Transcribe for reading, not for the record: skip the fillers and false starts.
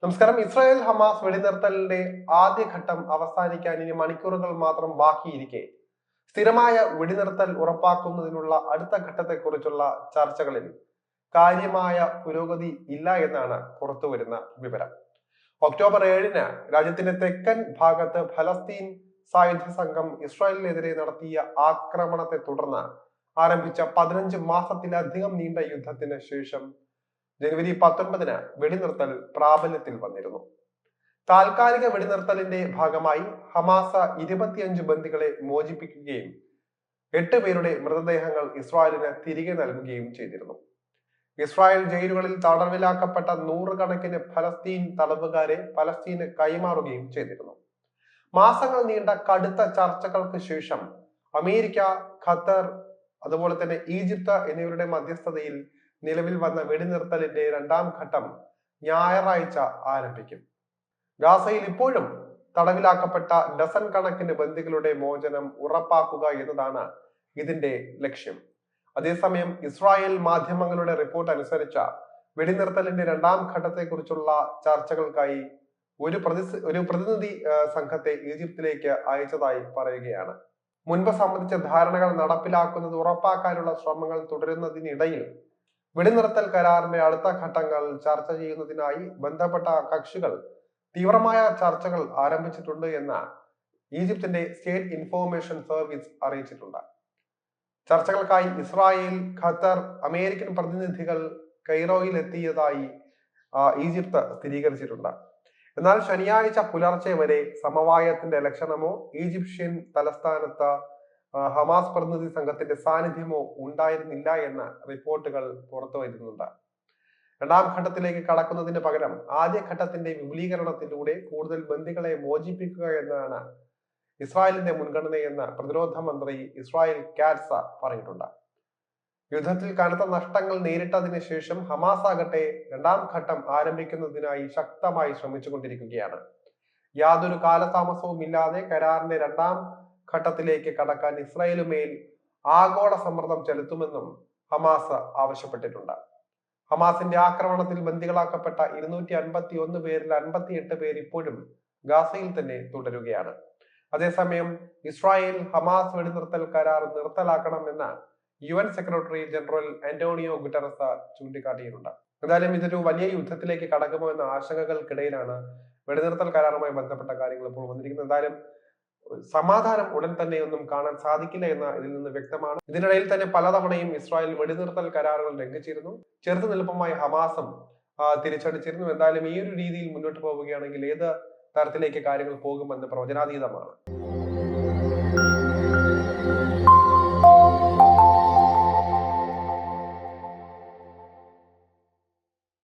നമസ്കാരം. Israel Hamas വെടിനിർത്തലിന്റെ ആദ്യഘട്ടം അവസാനിക്കാൻ ഇനി മണിക്കൂറുകൾ മാത്രം ബാക്കിയിരിക്കെ സ്ഥിരമായ വെടിനിർത്തൽ ഉറപ്പാക്കുന്നതിനുള്ള അടുത്ത ഘട്ടത്തെക്കുറിച്ചുള്ള ചർച്ചകളിൽ കാര്യമായ പുരോഗതി ഇല്ല എന്നാണ് പുറത്തുവരുന്ന വിവരം. ഒക്ടോബർ 7-ന് രാജ്യത്തിന്റെ തെക്കൻ ഭാഗത്ത് ഫലസ്തീൻ സായുധ സംഘം ഇസ്രായേലിനെതിരെ നടത്തിയ ആക്രമണത്തെ തുടർന്ന് ആരംഭിച്ച 15 മാസത്തിലധികം നീണ്ട യുദ്ധത്തിന് ശേഷം ജനുവരി 19-ന് വെടിനിർത്തൽ പ്രാബല്യത്തിൽ വന്നിരുന്നു. താൽക്കാലിക വെടിനിർത്തലിന്റെ ഭാഗമായി ഹമാസ 25 ബന്ദികളെ മോചിപ്പിക്കുകയും 8 പേരുടെ മൃതദേഹങ്ങൾ ഇസ്രായേലിന് തിരികെ നൽകുകയും ചെയ്തിരുന്നു. ഇസ്രായേൽ ജയിലുകളിൽ തടവിലാക്കപ്പെട്ട നൂറുകണക്കിന് ഫലസ്തീൻ തടവുകാരെ ഫലസ്തീന് കൈമാറുകയും ചെയ്തിരുന്നു. മാസങ്ങൾ നീണ്ട കടുത്ത ചർച്ചകൾക്ക് ശേഷം അമേരിക്ക, ഖത്തർ, അതുപോലെ തന്നെ ഈജിപ്ത് എന്നിവരുടെ മധ്യസ്ഥതയിൽ നിലവിൽ വന്ന വെടിനിർത്തലിന്റെ രണ്ടാം ഘട്ടം ഞായറാഴ്ച ആരംഭിക്കും. ഗാസയിൽ ഇപ്പോഴും തടവിലാക്കപ്പെട്ട ഡസൻ കണക്കിന് ബന്ദികളുടെ മോചനം ഉറപ്പാക്കുക എന്നതാണ് ഇതിന്റെ ലക്ഷ്യം. അതേസമയം ഇസ്രായേൽ മാധ്യമങ്ങളുടെ റിപ്പോർട്ട് അനുസരിച്ച് വെടിനിർത്തലിന്റെ രണ്ടാം ഘട്ടത്തെക്കുറിച്ചുള്ള ചർച്ചകൾക്കായി ഒരു പ്രതിനിധി സംഘത്തെ ഈജിപ്തിലേക്ക് അയച്ചതായി പറയുകയാണ്. മുൻപ് സംബന്ധിച്ച ധാരണകൾ നടപ്പിലാക്കുന്നത് ഉറപ്പാക്കാനുള്ള ശ്രമങ്ങൾ തുടരുന്നതിനിടയിൽ വെടിനിർത്തൽ കരാറിന്റെ അടുത്ത ഘട്ടങ്ങൾ ചർച്ച ചെയ്യുന്നതിനായി ബന്ധപ്പെട്ട കക്ഷികൾ തീവ്രമായ ചർച്ചകൾ ആരംഭിച്ചിട്ടുണ്ട് എന്ന് ഈജിപ്തിന്റെ സ്റ്റേറ്റ് ഇൻഫോർമേഷൻ സർവീസ് അറിയിച്ചിട്ടുണ്ട്. ചർച്ചകൾക്കായി ഇസ്രായേൽ, ഖത്തർ, അമേരിക്കൻ പ്രതിനിധികൾ കൈറോയിൽ എത്തിയതായി ഈജിപ്ത് സ്ഥിരീകരിച്ചിട്ടുണ്ട്. എന്നാൽ ശനിയാഴ്ച പുലർച്ചെ വരെ സമവായത്തിന്റെ ലക്ഷണമോ ഈജിപ്ഷ്യൻ തലസ്ഥാനത്ത് ഹമാസ് പ്രതിനിധി സംഘത്തിന്റെ സാന്നിധ്യമോ ഉണ്ടായിരുന്നില്ല എന്ന റിപ്പോർട്ടുകൾ പുറത്തു വരുന്നുണ്ട്. രണ്ടാം ഘട്ടത്തിലേക്ക് കടക്കുന്നതിന് പകരം ആദ്യഘട്ടത്തിന്റെ വിപുലീകരണത്തിലൂടെ കൂടുതൽ ബന്ദികളെ മോചിപ്പിക്കുക എന്നാണ് ഇസ്രായേലിന്റെ മുൻഗണനയെന്ന് പ്രതിരോധ മന്ത്രി ഇസ്രായേൽ കാറ്റ്സ് പറഞ്ഞിട്ടുണ്ട്. യുദ്ധത്തിൽ കനത്ത നഷ്ടങ്ങൾ നേരിട്ടതിന് ശേഷം ഹമാസ് ആകട്ടെ രണ്ടാം ഘട്ടം ആരംഭിക്കുന്നതിനായി ശക്തമായി ശ്രമിച്ചുകൊണ്ടിരിക്കുകയാണ്. യാതൊരു കാലതാമസവും ഇല്ലാതെ കരാറിന്റെ രണ്ടാം ഘട്ടത്തിലേക്ക് കടക്കാൻ ഇസ്രായേലുമേൽ ആഗോള സമ്മർദ്ദം ചെലുത്തുമെന്നും ഹമാസ് ആവശ്യപ്പെട്ടിട്ടുണ്ട്. ഹമാസിന്റെ ആക്രമണത്തിൽ ബന്ദികളാക്കപ്പെട്ട 251 പേരിൽ 58 പേർ ഇപ്പോഴും ഗാസയിൽ തന്നെ തുടരുകയാണ്. അതേസമയം ഇസ്രായേൽ ഹമാസ് വെടിനിർത്തൽ കരാർ നിർത്തലാക്കണമെന്ന് UN secretary general Antonio Guterres ചൂണ്ടിക്കാട്ടിയിട്ടുണ്ട്. എന്തായാലും ഇതൊരു വലിയ യുദ്ധത്തിലേക്ക് കടക്കുമോ എന്ന ആശങ്കകൾക്കിടയിലാണ് വെടിനിർത്തൽ കരാറുമായി ബന്ധപ്പെട്ട കാര്യങ്ങൾ ഇപ്പോൾ വന്നിരിക്കുന്നത്. എന്തായാലും സമാധാനം ഉടൻ തന്നെ ഒന്നും കാണാൻ സാധിക്കില്ല എന്ന് ഇതിൽ നിന്ന് വ്യക്തമാണ്. ഇതിനിടയിൽ തന്നെ പലതവണയും ഇസ്രായേൽ വെടിനിർത്തൽ കരാറുകൾ ലംഘിച്ചിരുന്നു. ചെറുത്തുനിൽപ്പുമായി ഹമാസും തിരിച്ചടിച്ചിരുന്നു. എന്തായാലും ഈ ഒരു രീതിയിൽ മുന്നോട്ട് പോവുകയാണെങ്കിൽ ഏത് തരത്തിലേക്ക് കാര്യങ്ങൾ പോകുമെന്ന് പ്രവചനാതീതമാണ്.